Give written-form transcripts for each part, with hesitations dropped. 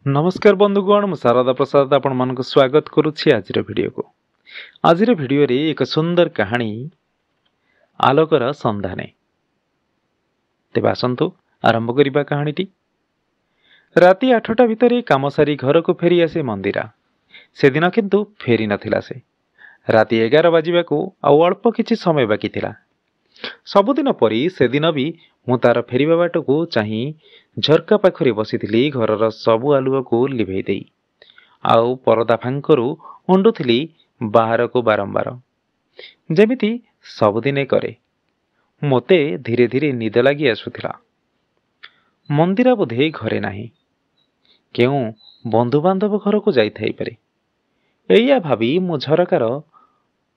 नमस्कार बंधुगण मु शारदा प्रसाद आपण मानक स्वागत करुछि आजिर वीडियो को। आजिर वीडियो रे एक सुंदर कहानी आलोकर संधाने। तेबे आसंतु आरंभ करिबा कहानीटी। राति 8टा भितरे काम सारी घर को फेरी आसे मंदिरा। से दिन किंतु फेरी नथिला से। राति 11 बाजिबा को आ अल्प किछि समय बाकी थिला। सबुदिन परी से दिन भी मु तार फेरिबा बाट को चाही झरका पाखरे बसिथिली घरर सबु आलुओ को लिभेई देई आउ परदा फांकरू उंडुथिली बाहर को बारंबार जेमिति सबुदिने करे। मोते धीरे धीरे निद लगी आसुथिला। मंदिरा बोधे घरे नाही, केउ बंधु बांधव घर को जाई थाई पारे। एया भाबी मु झरकार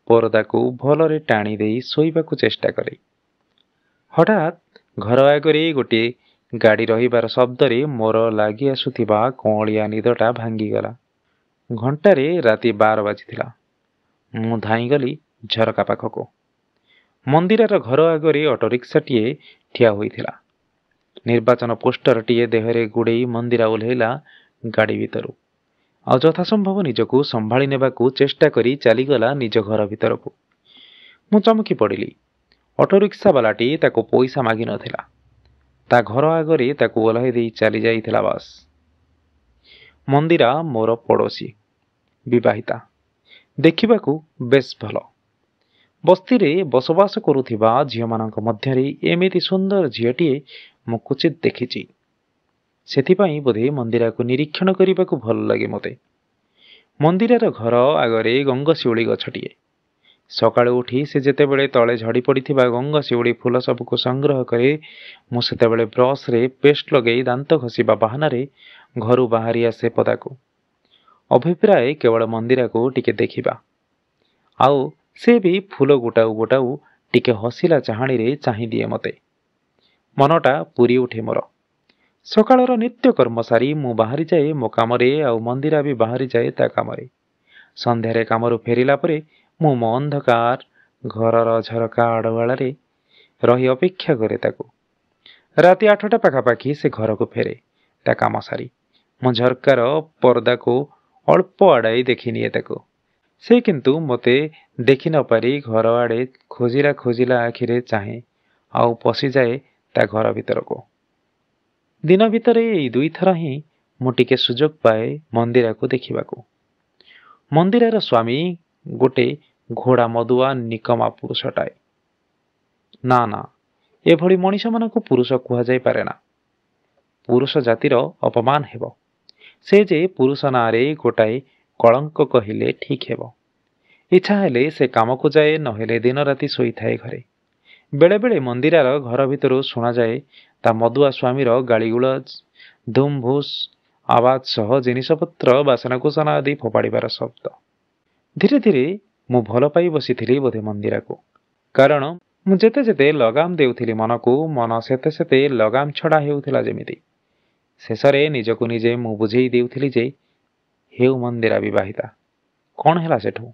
परदा को भलरे टाणी देई सोईबाकू चेष्टा करे। हठात घर आगरे गोटे गाड़ी रहिबार शब्दरे मोर लागी आसुथिबा कौलिया निदटा भांगीगला। घंटारे राति 12 बाजिथिला। मु धाई गली झरका पाखको। मंदिरार घर आगरे ऑटो रिक्शाटीए ठिया होइथिला। निर्वाचन पोस्टरटीए देहरे गुड़े मंदिरा ओल्हेला गाड़ी भितरु आ यथासंभव निजको संभाली नेबाकू चेष्टा करी चलीगला निज घर भितरकू। मु चमकी पड़िली। ऑटो रिक्शा वालाटी ताको पैसा मागी नथिला। ता घर आगरे ताको ओल्हाई देई चली जाइथिला बस। मंदिरा मोर पड़ोसी, विवाहिता, देखिबाकू बेस भल। बस्ती रे बसवास करुथिबा झियमानक मध्यरे एमिति सुंदर झियटीए मु क्वचित देखिछि। सेथिपाई बोधे मंदिरा को निरीक्षण करिबाकू भल लागे मते। मंदिरार घर आगरे गंगशिउली गछटीए। सकाळु उठी से जेतेबेले तळे झड़ी पड़िथिबा गंगशिउली फूल सबको संग्रह करे मु सेतेबेले ब्रश रे पेस्ट लगेई दांत घसीबा बहाना रे घरु बाहरी आसे पदाको। अभिप्राय केवल मंदिरा को टिके देखिबा आउ से भी फूल गोटाऊ गोटाऊ टिके हसिला चाहाणी रे चाही दिए मते। मनटा पूरी उठे मोर। सकाळर नित्य कर्म सारी मु बाहरी जाए मो कामरे आउ मंदिरा भी बाहरी जाए ता कामरे। संध्यारे कामरु फेरिला परे मु मो अंधकार घरर झरका आड़वाड़े रही अपेक्षा करे ताकू। राति 8टा पाखापाखी से घर को फेरे ता काम सारी। मु झरकार पर्दा को अल्प आड़ाई देखी निए ताकू। से किंतु मते देखी न पारी घर आड़े खोजिला खोजिला आखिरे चाहे आउ पसी जाए ता घर भीतर को। दिन भितरे एई दुई थर ही मु टिके सुजोग पाए मंदिरा को देखिबाकू। मंदिरार स्वामी गोटे घोड़ा मदुआ निकमा पुरुषटाए। ना ना एभली मनीष मानक पुरुष कुहा जाई पारे ना। पुरुष जातिर अपमान हेबो। से जे पुरुष नारे गोटाए कलंक कहिले ठीक हेबो। इच्छा हेले से काम को जाए नहेले दिन राति सोई थाए घरे। बेले बेले मंदिरार घर भितरु सुना जाए ता मदुआ स्वामीर गालीगुलज धूम भूस आवाज सह जिनिसपत्र बासनकुसना आदि फोपाड़ीबार शब्द। धीरे धीरे मु भल पाई बसीथिली बोधे मंदिरा को। कारण मु जेते जेते लगाम देउथिली मन को मन सेते सेते लगाम छड़ा हेउथिला जेमिति। शेषरे निजको निजे मु बुझेई देउथिली जे हेउ मंदिरा विवाहिता। कौन हेला सेठू?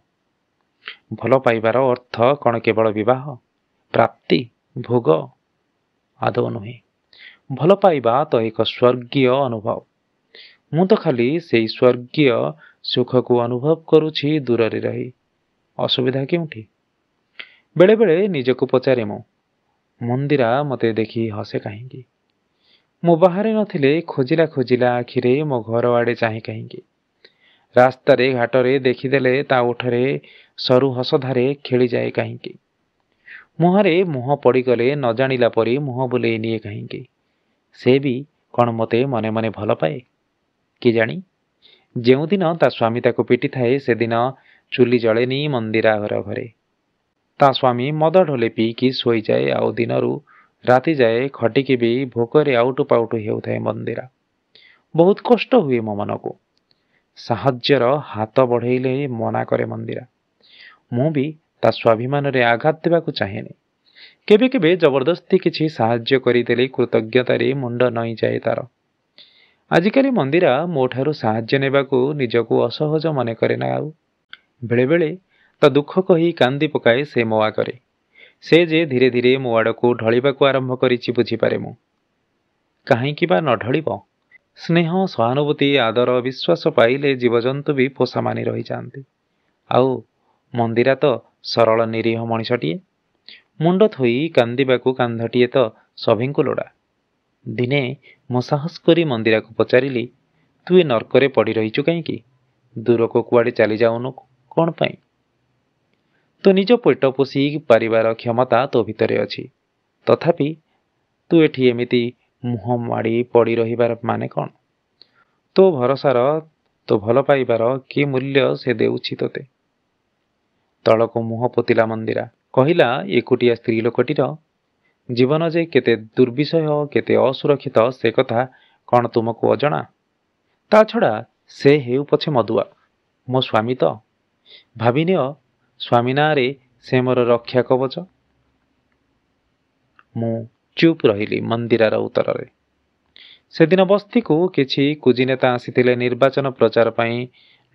भल पाइबार अर्थ कौन केवल विवाह प्राप्ति भोग? आदौ नुहे। भल पाइबा तो एक स्वर्गीय अनुभव। मु तो खाली से स्वर्गीय सुख को अनुभव करुछि दूर रे रही। असुविधा केउठी? बेले बेले निजको पचारे मु मंदिरा मते देखी हसे कहीं। मु बाहरे नथिले खोजिला खोजिला आखिरे मो घर आड़े चाहे कहीं। रास्ता रे घाट रे देखीदेले ता ओठरे सरु हसधारे खेली जाए कहीं। मुहरे मुह पड़ीगले न जानिला परी मुह बुलेई निए कहीं। से भी कौन मते मने मने भल पाए कि जानी? जेउ दिन ता स्वामी ताको पिटी थाए से दिन चुली जलेनी मंदिरा घर घरे। ता स्वामी मद ढोले पी कि सोई जाए आउ दिनरू राति जाए खटिकी भी भोकरे आउटु पाउटु हेउ थाए मंदिरा। बहुत कष्ट हुए मो मन को। साहाज्यर हाथ बढ़ेले मना करे मंदिरा। मु भी ता स्वाभिमान रे आघात देबाकू चाहेनी। केबे केबे जबरदस्ती किछि साहाज्य करिदेले कृतज्ञतारे मुंड नई जाए तार। आजिकाली मंदिरा मोठारू साहाज्य नेबाकू निजको असहज मने करे ना आउ। बेले बेले ता दुख कही कांदी पकाए से मोआ करे। से जे धीरे धीरे मो आड़को ढलिबाकू आरंभ करिछि बुझिपारे मु। काहींकि बा न ढलिब? ସ୍ନେହ, ସହାନୁଭୂତି, ଆଦର, ବିଶ୍ୱାସ ପାଇଲେ ଜୀବଜନ୍ତୁ ବି ପୋଷା ମାନି ରହିଯାଆନ୍ତି। ଆଉ ମନ୍ଦିରା ତ ସରଳ ନିରୀହ ମଣିଷଟିଏ। ମୁଣ୍ଡ ଥୋଇ କାନ୍ଦିବାକୁ କାନ୍ଧଟିଏ ତ ସଭିଙ୍କୁ ଲୋଡ଼ା। ଦିନେ ମୁଁ ସାହସ କରି ମନ୍ଦିରାକୁ ପଚାରିଲି, ତୁ ଏ ନର୍କରେ ପଡ଼ି ରହିଛୁ କାହିଁକି? ଦୂରକୁ କୁଆଡ଼େ ଚାଲି ଯାଉନୁ କ'ଣ ପାଇଁ? ତୋ ନିଜ ପେଟ ପୋଷି ପାରିବାର କ୍ଷମତା ତୋ ଭିତରେ ଅଛି। ତଥାପି ତୁ ଏଠି ଏମିତି ମୁହଁ ମାଡ଼ି ପଡ଼ି ରହିବାର ମାନେ କ'ଣ? ତୋ ଭରସାର, ତୋ ଭଲ ପାଇବାର କି ମୂଲ୍ୟ ସେ ଦେଉଛି ତୋତେ? ତଳକୁ ମୁହଁ ପୋତିଲା ମନ୍ଦିରା। କହିଲା, ଏକୁଟିଆ ସ୍ତ୍ରୀ ଲୋକଟିର ଜୀବନ ଯେ କେତେ ଦୁର୍ବିଷୟ, କେତେ ଅସୁରକ୍ଷିତ ସେ କଥା କ'ଣ ତୁମକୁ ଅଜଣା? ତା ଛଡ଼ା ସେ ହେଉ ପଛେ ମଦୁଆ, ମୋ ସ୍ୱାମୀ ତ। ଭାବିନିଅ, ସ୍ୱାମୀ ନାଁରେ ସେ ମୋର ରକ୍ଷା କବଚ। ମୁଁ ଚୁପ୍ ରହିଲି ମନ୍ଦିରାର ଉତ୍ତରରେ। ସେଦିନ ବସ୍ତିକୁ କିଛି କୁଜିନେତା ଆସିଥିଲେ ନିର୍ବାଚନ ପ୍ରଚାର ପାଇଁ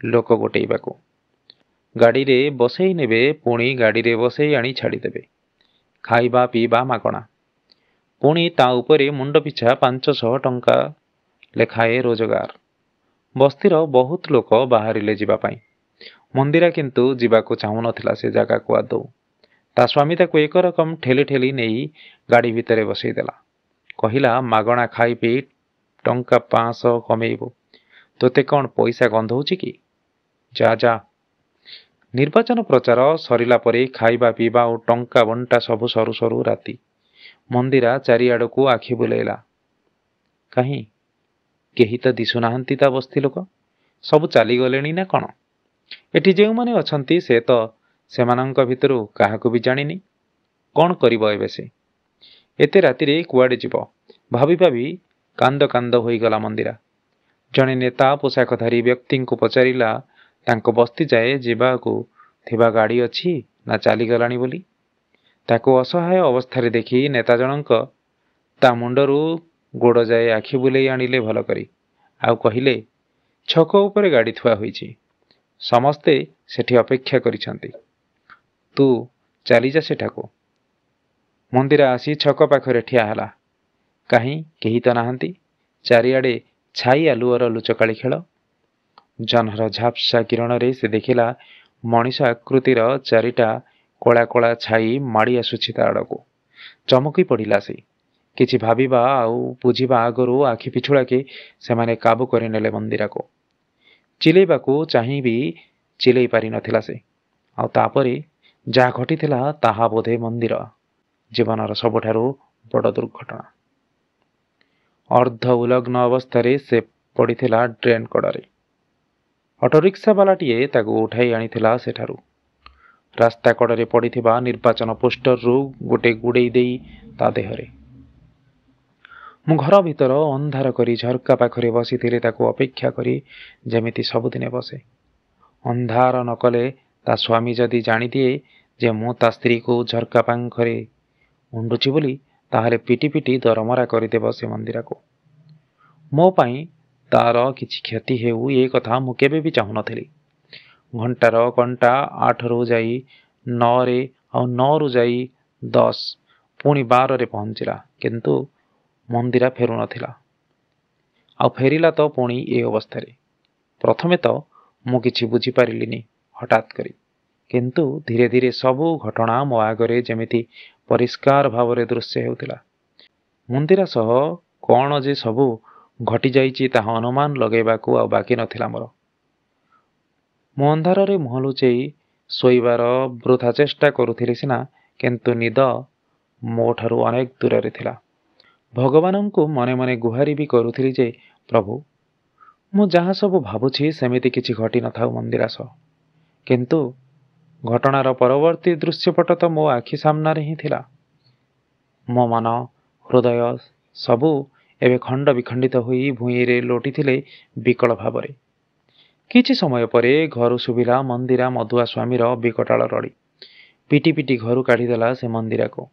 ଲୋକ ଗୋଟେଇବାକୁ। ଗାଡ଼ିରେ ବସେଇ ନେବେ, ପୁଣି ଗାଡ଼ିରେ ବସେଇ ଆଣି ଛାଡ଼ିଦେବେ। ଖାଇବା ପିଇବା ମାଗଣା। ପୁଣି ତା ଉପରେ ମୁଣ୍ଡ ପିଛା 500 ଟଙ୍କା ଲେଖାଏ ରୋଜଗାର। ବସ୍ତିର ବହୁତ ଲୋକ ବାହାରିଲେ ଯିବା ପାଇଁ। ମନ୍ଦିରା କିନ୍ତୁ ଯିବାକୁ ଚାହୁଁନଥିଲା ସେ ଜାଗାକୁ ଆଦୌ। ତା ସ୍ୱାମୀ ତାକୁ ଏକରକମ ଠେଲି ଠେଲି ନେଇ ଗାଡ଼ି ଭିତରେ ବସେଇଦେଲା। କହିଲା, ମାଗଣା ଖାଇ ପିଇ ଟଙ୍କା 500 କମେଇବୁ। ତୋତେ କ'ଣ ପଇସା ଗନ୍ଧଉଛି କି? ଯା ଯା। ନିର୍ବାଚନ ପ୍ରଚାର ସରିଲା ପରେ ଖାଇବା ପିଇବା ଓ ଟଙ୍କା ବଣ୍ଟା ସବୁ ସରୁ ସରୁ ରାତି। ମନ୍ଦିରା ଚାରିଆଡ଼କୁ ଆଖି ବୁଲେଇଲା। କାହିଁ, କେହି ତ ଦିଶୁନାହାନ୍ତି ତା ବସ୍ତି ଲୋକ। ସବୁ ଚାଲିଗଲେଣି ନା କ'ଣ? ଏଠି ଯେଉଁମାନେ ଅଛନ୍ତି ସେ ତ ସେମାନଙ୍କ ଭିତରୁ କାହାକୁ ବି ଜାଣିନି। କ'ଣ କରିବ ଏବେ ସେ? ଏତେ ରାତିରେ କୁଆଡ଼େ ଯିବ? ଭାବି ଭାବି କାନ୍ଦ କାନ୍ଦ ହୋଇଗଲା ମନ୍ଦିରା। ଜଣେ ନେତା ପୋଷାକଧାରୀ ବ୍ୟକ୍ତିଙ୍କୁ ପଚାରିଲା, ତାଙ୍କ ବସ୍ତି ଯାଏ ଯିବାକୁ ଥିବା ଗାଡ଼ି ଅଛି ନା ଚାଲିଗଲାଣି ବୋଲି। ତାକୁ ଅସହାୟ ଅବସ୍ଥାରେ ଦେଖି ନେତା ଜଣଙ୍କ ତା ମୁଣ୍ଡରୁ ଗୋଡ଼ ଯାଏ ଆଖି ବୁଲେଇ ଆଣିଲେ ଭଲ କରି। ଆଉ କହିଲେ, ଛକ ଉପରେ ଗାଡ଼ି ଥୁଆ ହୋଇଛି। ସମସ୍ତେ ସେଠି ଅପେକ୍ଷା କରିଛନ୍ତି। ତୁ ଚାଲିଯା ସେଠାକୁ। ମନ୍ଦିରା ଆସି ଛକ ପାଖରେ ଠିଆ ହେଲା। କାହିଁ, କେହି ତ ନାହାନ୍ତି। ଚାରିଆଡ଼େ ଛାଇ ଆଲୁଅର ଲୁଚକାଳି ଖେଳ। ଜହ୍ନର ଝାପ୍ସା କିରଣରେ ସେ ଦେଖିଲା ମଣିଷ ଆକୃତିର ଚାରିଟା କଳା କଳା ଛାଇ ମାଡ଼ି ଆସୁଛି ତା ଆଡ଼କୁ। ଚମକି ପଡ଼ିଲା ସେ। କିଛି ଭାବିବା ଆଉ ବୁଝିବା ଆଗରୁ ଆଖି ପିଛୁଳାକେ ସେମାନେ କାବୁ କରିନେଲେ ମନ୍ଦିରାକୁ। ଚିଲେଇବାକୁ ଚାହିଁ ବି ଚିଲେଇ ପାରିନଥିଲା ସେ। ଆଉ ତାପରେ ଯାହା ଘଟିଥିଲା ତାହା ବୋଧେ ମନ୍ଦିର ଜୀବନର ସବୁଠାରୁ ବଡ଼ ଦୁର୍ଘଟଣା। ଅର୍ଦ୍ଧ ଉଲଗ୍ନ ଅବସ୍ଥାରେ ସେ ପଡ଼ିଥିଲା ଡ୍ରେନ୍ କଡ଼ରେ। ଅଟୋରିକ୍ସାବାଲାଟିଏ ତାକୁ ଉଠାଇ ଆଣିଥିଲା ସେଠାରୁ। ରାସ୍ତା କଡ଼ରେ ପଡ଼ିଥିବା ନିର୍ବାଚନ ପୋଷ୍ଟରରୁ ଗୋଟେ ଗୁଡ଼େଇ ଦେଇ ତା ଦେହରେ। ମୁଁ ଘର ଭିତର ଅନ୍ଧାର କରି ଝରକା ପାଖରେ ବସିଥିଲି ତାକୁ ଅପେକ୍ଷା କରି, ଯେମିତି ସବୁଦିନେ ବସେ। ଅନ୍ଧାର ନ କଲେ ତା ସ୍ୱାମୀ ଯଦି ଜାଣିଦିଏ ଯେ ମୁଁ ତା ସ୍ତ୍ରୀକୁ ଝରକା ପାଖରେ ଉଣ୍ଡୁଛି ବୋଲି, ତାହେଲେ ପିଟି ପିଟି ଦରମରା କରିଦେବ ସେ ମନ୍ଦିରାକୁ। ମୋ ପାଇଁ ତାର କିଛି କ୍ଷତି ହେଉ ଏ କଥା ମୁଁ କେବେ ବି ଚାହୁଁନଥିଲି। ଘଣ୍ଟାର ଘଣ୍ଟା 8ରୁ ଯାଇ 9ରେ, ଆଉ 9ରୁ ଯାଇ 10, ପୁଣି 12ରେ ପହଞ୍ଚିଲା, କିନ୍ତୁ ମନ୍ଦିରା ଫେରୁନଥିଲା। ଆଉ ଫେରିଲା ତ ପୁଣି ଏ ଅବସ୍ଥାରେ। ପ୍ରଥମେ ତ ମୁଁ କିଛି ବୁଝିପାରିଲିନି ହଠାତ୍ କରି, କିନ୍ତୁ ଧୀରେ ଧୀରେ ସବୁ ଘଟଣା ମୋ ଆଗରେ ଯେମିତି ପରିଷ୍କାର ଭାବରେ ଦୃଶ୍ୟ ହେଉଥିଲା। ମନ୍ଦିରା ସହ କ'ଣ ଯେ ସବୁ ଘଟିଯାଇଛି ତାହା ଅନୁମାନ ଲଗାଇବାକୁ ଆଉ ବାକି ନଥିଲା ମୋର। ମୁଁ ଅନ୍ଧାରରେ ମୁହଁ ଲୁଚେଇ ଶୋଇବାର ବୃଥା ଚେଷ୍ଟା କରୁଥିଲି ସିନା, କିନ୍ତୁ ନିଦ ମୋ ଠାରୁ ଅନେକ ଦୂରରେ ଥିଲା। ଭଗବାନଙ୍କୁ ମନେ ମନେ ଗୁହାରି ବି କରୁଥିଲି ଯେ, ପ୍ରଭୁ, ମୁଁ ଯାହା ସବୁ ଭାବୁଛି ସେମିତି କିଛି ଘଟିନଥାଉ ମନ୍ଦିରା ସହ। କିନ୍ତୁ ଘଟଣାର ପରବର୍ତ୍ତୀ ଦୃଶ୍ୟପଟ ତ ମୋ ଆଖି ସାମ୍ନାରେ ହିଁ ଥିଲା। ମୋ ମନ, ହୃଦୟ ସବୁ ଏବେ ଖଣ୍ଡ ବିଖଣ୍ଡିତ ହୋଇ ଭୂଇଁରେ ଲୋଟିଥିଲେ ବିକଳ ଭାବରେ। କିଛି ସମୟ ପରେ ଘରୁ ଶୁଭିଲା ମନ୍ଦିରା ମଦୁଆ ସ୍ୱାମୀର ବିକଟାଳ ରଡ଼ି। ପିଟି ପିଟି ଘରୁ କାଢ଼ିଦେଲା ସେ ମନ୍ଦିରାକୁ।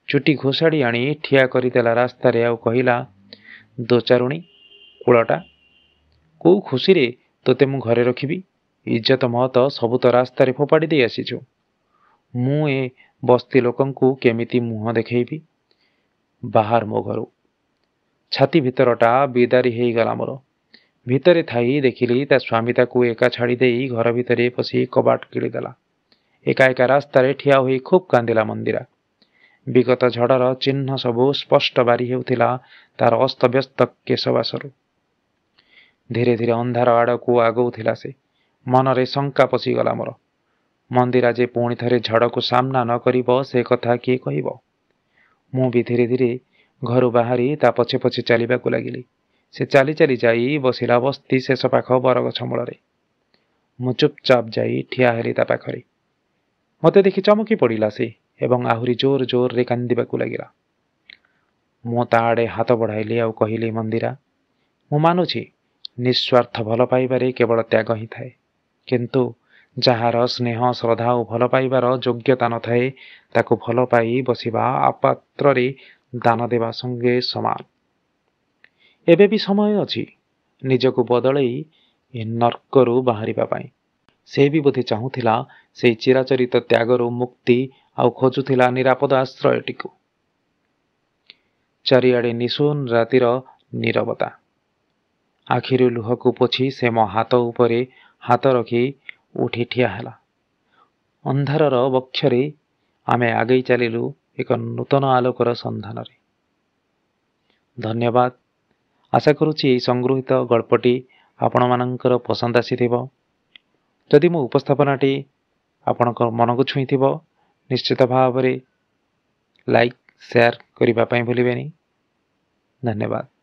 ଚୁଟି ଘୋଷାଡ଼ି ଆଣି ଠିଆ କରିଦେଲା ରାସ୍ତାରେ, ଆଉ କହିଲା, ଦୋଚାରୁଣୀ କୂଳଟା, କୋଉ ଖୁସିରେ ତୋତେ ମୁଁ ଘରେ ରଖିବି? ଇଜ୍ଜତ ମହତ ସବୁ ତ ରାସ୍ତାରେ ଫୋପାଡ଼ି ଦେଇ ଆସିଛୁ। ମୁଁ ଏ ବସ୍ତି ଲୋକଙ୍କୁ କେମିତି ମୁହଁ ଦେଖେଇବି? ବାହାର ମୋ ଘରୁ। ଛାତି ଭିତରଟା ବିଦାରି ହେଇଗଲା ମୋର। ଭିତରେ ଥାଇ ଦେଖିଲି ତା ସ୍ୱାମୀ ତାକୁ ଏକା ଛାଡ଼ି ଦେଇ ଘର ଭିତରେ ପଶି କବାଟ କିଳିଦେଲା। ଏକା ଏକା ରାସ୍ତାରେ ଠିଆ ହୋଇ ଖୁବ୍ କାନ୍ଦିଲା ମନ୍ଦିରା। ବିଗତ ଝଡ଼ର ଚିହ୍ନ ସବୁ ସ୍ପଷ୍ଟ ବାରି ହେଉଥିଲା ତାର ଅସ୍ତବ୍ୟସ୍ତ କେଶବାସରୁ। ଧୀରେ ଧୀରେ ଅନ୍ଧାର ଆଡ଼କୁ ଆଗଉଥିଲା ସେ। ମନରେ ଶଙ୍କା ପଶିଗଲା ମୋର। ମନ୍ଦିରା ଯେ ପୁଣି ଥରେ ଝଡ଼କୁ ସାମ୍ନା ନ କରିବ ସେ କଥା କିଏ କହିବ। ମୁଁ ବି ଧୀରେ ଧୀରେ ଘରୁ ବାହାରି ତା ପଛେ ପଛେ ଚାଲିବାକୁ ଲାଗିଲି। ସେ ଚାଲି ଚାଲି ଯାଇ ବସିଲା ବସ୍ତି ଶେଷ ପାଖ ବରଗଛ ମୂଳରେ। ମୁଁ ଚୁପଚାପ ଯାଇ ଠିଆ ହେଲି ତା ପାଖରେ। ମୋତେ ଦେଖି ଚମକି ପଡ଼ିଲା ସେ ଏବଂ ଆହୁରି ଜୋର ଜୋରରେ କାନ୍ଦିବାକୁ ଲାଗିଲା। ମୁଁ ତା ଆଡ଼େ ହାତ ବଢ଼ାଇଲି ଆଉ କହିଲି, ମନ୍ଦିରା, ମୁଁ ମାନୁଛି ନିଃସ୍ୱାର୍ଥ ଭଲ ପାଇବାରେ କେବଳ ତ୍ୟାଗ ହିଁ ଥାଏ। କିନ୍ତୁ ଯାହାର ସ୍ନେହ ଶ୍ରଦ୍ଧା ଓ ଭଲ ପାଇବାର ଯୋଗ୍ୟତା ନଥାଏ ତାକୁ ଭଲ ପାଇ ବସିବା ଅପାତ୍ରରେ ଦାନ ଦେବା ସଙ୍ଗେ ସମାନ। ଏବେ ବି ସମୟ ଅଛି ନିଜକୁ ବଦଳେଇ ଏ ନର୍କରୁ ବାହାରିବା ପାଇଁ। ସେ ବି ବୋଧେ ଚାହୁଁଥିଲା ସେଇ ଚିରାଚରିତ ତ୍ୟାଗରୁ ମୁକ୍ତି ଆଉ ଖୋଜୁଥିଲା ନିରାପଦ ଆଶ୍ରୟଟିକୁ। ଚାରିଆଡ଼େ ନିଶୂନ ରାତିର ନୀରବତା। ଆଖିରୁ ଲୁହକୁ ପୋଛି ସେ ମୋ ହାତ ଉପରେ ହାତ ରଖି ଉଠି ଠିଆ ହେଲା। ଅନ୍ଧାରର ବକ୍ଷରେ ଆମେ ଆଗେଇ ଚାଲିଲୁ ଏକ ନୂତନ ଆଲୋକର ସନ୍ଧାନରେ। ଧନ୍ୟବାଦ। ଆଶା କରୁଛି ଏହି ସଂଗୃହୀତ ଗଳ୍ପଟି ଆପଣମାନଙ୍କର ପସନ୍ଦ ଆସିଥିବ। ଯଦି ମୋ ଉପସ୍ଥାପନାଟି ଆପଣଙ୍କ ମନକୁ ଛୁଇଁଥିବ ନିଶ୍ଚିତ ଭାବରେ ଲାଇକ୍ ସେୟାର କରିବା ପାଇଁ ଭୁଲିବେନି। ଧନ୍ୟବାଦ।